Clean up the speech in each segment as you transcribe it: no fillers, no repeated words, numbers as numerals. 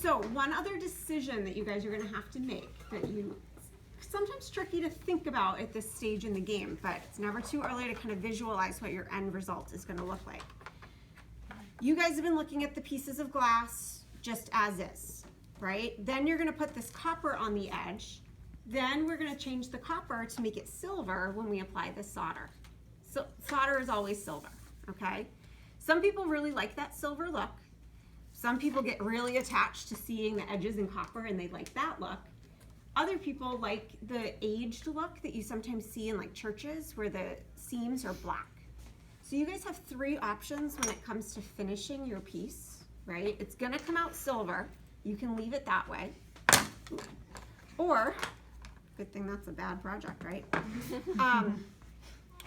So one other decision that you guys are gonna have to make that sometimes tricky to think about at this stage in the game, but it's never too early to kind of visualize what your end result is gonna look like. You guys have been looking at the pieces of glass just as is, right? Then you're gonna put this copper on the edge. Then we're gonna change the copper to make it silver when we apply the solder. So solder is always silver, okay? Some people really like that silver look. Some people get really attached to seeing the edges in copper and they like that look. Other people like the aged look that you sometimes see in like churches where the seams are black. So you guys have three options when it comes to finishing your piece, right? It's gonna come out silver. You can leave it that way. Or, good thing that's a bad project, right?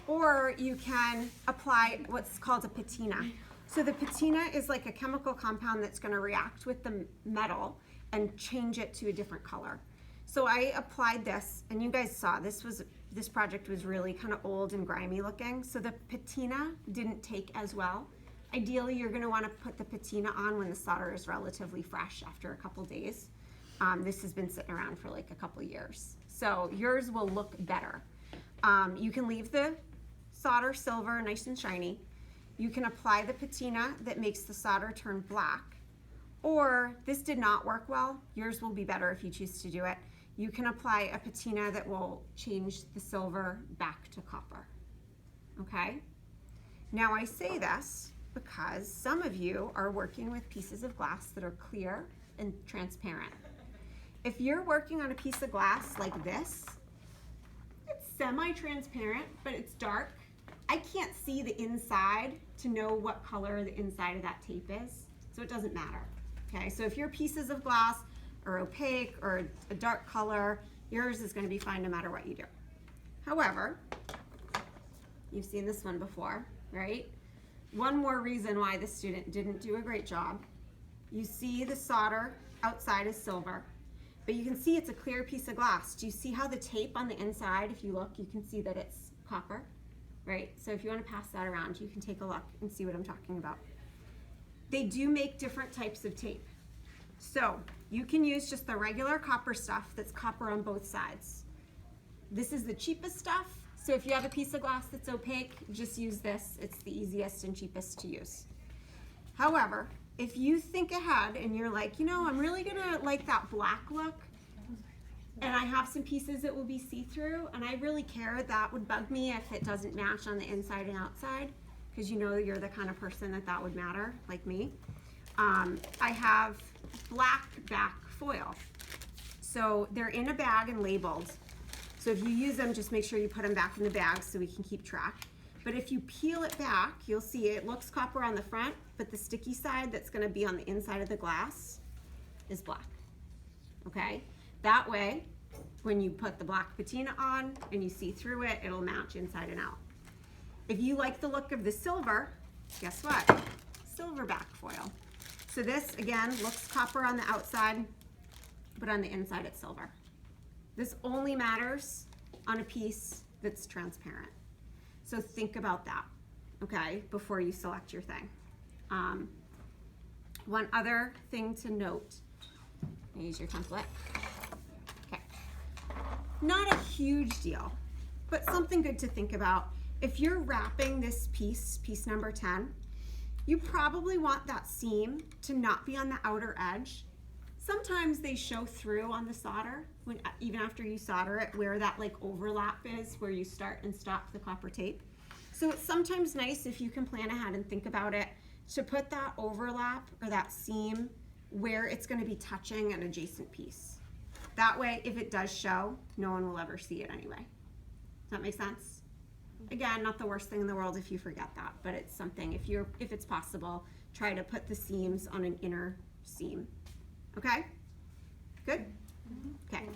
Or you can apply what's called a patina. So the patina is like a chemical compound that's gonna react with the metal and change it to a different color. So I applied this, and you guys saw this project was really kind of old and grimy looking, so the patina didn't take as well. Ideally, you're gonna wanna put the patina on when the solder is relatively fresh after a couple days. This has been sitting around for like a couple years. So yours will look better. You can leave the solder silver, nice and shiny. You can apply the patina that makes the solder turn black. Or this did not work well. Yours will be better if you choose to do it. You can apply a patina that will change the silver back to copper, okay? Now I say this because some of you are working with pieces of glass that are clear and transparent. If you're working on a piece of glass like this, it's semi-transparent, but it's dark. I can't see the inside to know what color the inside of that tape is, so it doesn't matter, okay? So if your pieces of glass are opaque or a dark color, yours is gonna be fine no matter what you do. However, you've seen this one before, right? One more reason why the student didn't do a great job. You see the solder outside is silver, but you can see it's a clear piece of glass. Do you see how the tape on the inside, if you look, you can see that it's copper, right? So if you wanna pass that around, you can take a look and see what I'm talking about. They do make different types of tape. So you can use just the regular copper stuff that's copper on both sides. This is the cheapest stuff. So if you have a piece of glass that's opaque, just use this. It's the easiest and cheapest to use. However, if you think ahead and you're like, you know, I'm really gonna like that black look, and I have some pieces that will be see-through, and I really care, that would bug me if it doesn't match on the inside and outside, because you know you're the kind of person that would matter, like me. I have black back foil. So they're in a bag and labeled. So if you use them, just make sure you put them back in the bag so we can keep track. But if you peel it back, you'll see it looks copper on the front, but the sticky side that's gonna be on the inside of the glass is black, okay? That way, when you put the black patina on and you see through it, it'll match inside and out. If you like the look of the silver, guess what? Silver back foil. So this, again, looks copper on the outside, but on the inside it's silver. This only matters on a piece that's transparent. So think about that, okay, before you select your thing. One other thing to note, use your template. Okay, not a huge deal, but something good to think about. If you're wrapping this piece number 10, you probably want that seam to not be on the outer edge. Sometimes they show through on the solder, even after you solder it, where that like overlap is, where you start and stop the copper tape. So it's sometimes nice if you can plan ahead and think about it to put that overlap or that seam where it's gonna be touching an adjacent piece. That way, if it does show, no one will ever see it anyway. Does that make sense? Again, not the worst thing in the world if you forget that, but it's something, if it's possible, try to put the seams on an inner seam. Okay? Good? Okay.